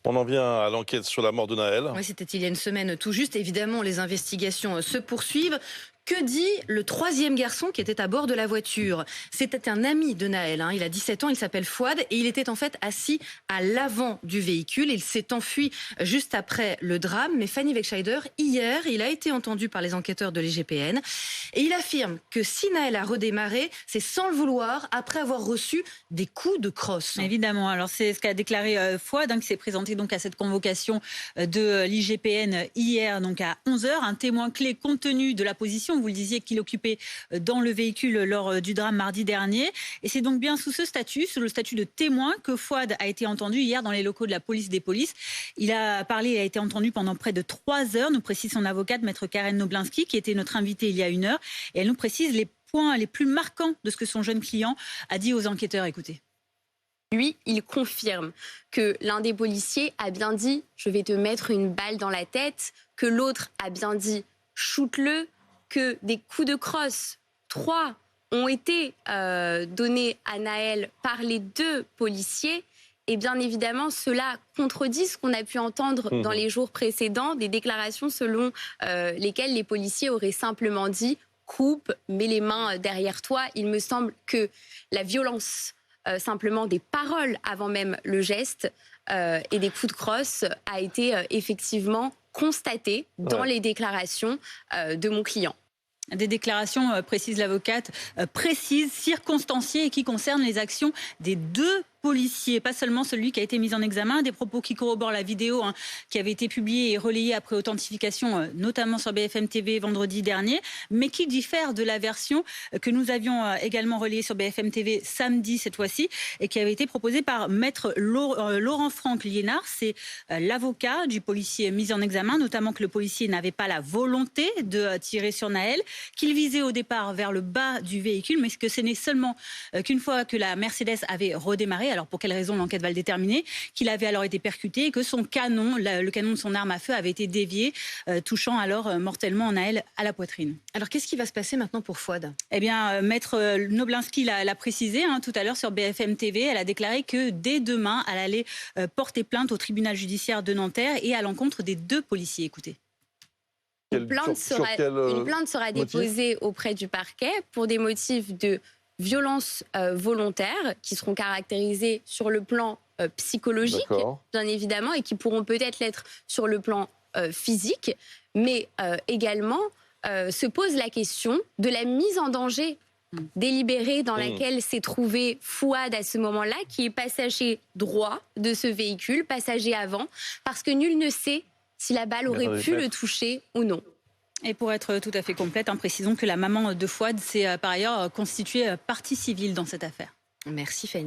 On en vient à l'enquête sur la mort de Naël. Oui, c'était il y a une semaine tout juste. Évidemment, les investigations se poursuivent. Que dit le troisième garçon qui était à bord de la voiture? C'était un ami de Naël. Il a 17 ans, il s'appelle Fouad et il était en fait assis à l'avant du véhicule. Il s'est enfui juste après le drame. Mais Fanny Wegscheider, hier, il a été entendu par les enquêteurs de l'IGPN et il affirme que si Naël a redémarré, c'est sans le vouloir, après avoir reçu des coups de crosse. Évidemment, alors c'est ce qu'a déclaré Fouad, qui s'est présenté donc à cette convocation de l'IGPN hier, donc à 11h. Un témoin clé compte tenu de la position, vous le disiez, qu'il occupait dans le véhicule lors du drame mardi dernier. Et c'est donc bien sous ce statut, sous le statut de témoin, que Fouad a été entendu hier dans les locaux de la police des polices. Il a parlé et a été entendu pendant près de 3 heures, nous précise son avocate, maître Karen Noblinski, qui était notre invitée il y a 1 heure. Et elle nous précise les points les plus marquants de ce que son jeune client a dit aux enquêteurs. Écoutez. Lui, il confirme que l'un des policiers a bien dit « je vais te mettre une balle dans la tête », que l'autre a bien dit « shoot-le », que des coups de crosse, 3, ont été donnés à Naël par les 2 policiers. Et bien évidemment, cela contredit ce qu'on a pu entendre dans les jours précédents, des déclarations selon lesquelles les policiers auraient simplement dit « coupe, mets les mains derrière toi ». Il me semble que la violence simplement des paroles avant même le geste et des coups de crosse a été effectivement constatée dans les déclarations de mon client. Des déclarations, précise l'avocate, précises, circonstanciées et qui concernent les actions des 2 policiers, pas seulement celui qui a été mis en examen, des propos qui corroborent la vidéo qui avait été publiée et relayée après authentification, notamment sur BFM TV vendredi dernier, mais qui diffère de la version que nous avions également relayée sur BFM TV samedi cette fois-ci et qui avait été proposée par maître Laurent Franck Liénard. C'est l'avocat du policier mis en examen, notamment que le policier n'avait pas la volonté de tirer sur Naël, qu'il visait au départ vers le bas du véhicule, mais que ce n'est seulement qu'une fois que la Mercedes avait redémarré, alors pour quelle raison l'enquête va le déterminer, qu'il avait alors été percuté et que son canon, le canon de son arme à feu avait été dévié, touchant alors mortellement Naël à la poitrine. Alors qu'est-ce qui va se passer maintenant pour Fouad? Eh bien, maître Noblinski l'a précisé tout à l'heure sur BFM TV. Elle a déclaré que dès demain, elle allait porter plainte au tribunal judiciaire de Nanterre et à l'encontre des 2 policiers. Écoutez. Une plainte sera déposée auprès du parquet pour des motifs de violence volontaire qui seront caractérisés sur le plan psychologique, bien évidemment, et qui pourront peut-être l'être sur le plan physique, mais également se pose la question de la mise en danger délibérée dans laquelle s'est trouvé Fouad à ce moment-là, qui est passager droit de ce véhicule, passager avant, parce que nul ne sait si la balle aurait pu le toucher ou non. Et pour être tout à fait complète, précisons que la maman de Fouad s'est par ailleurs constituée partie civile dans cette affaire. Merci Fanny.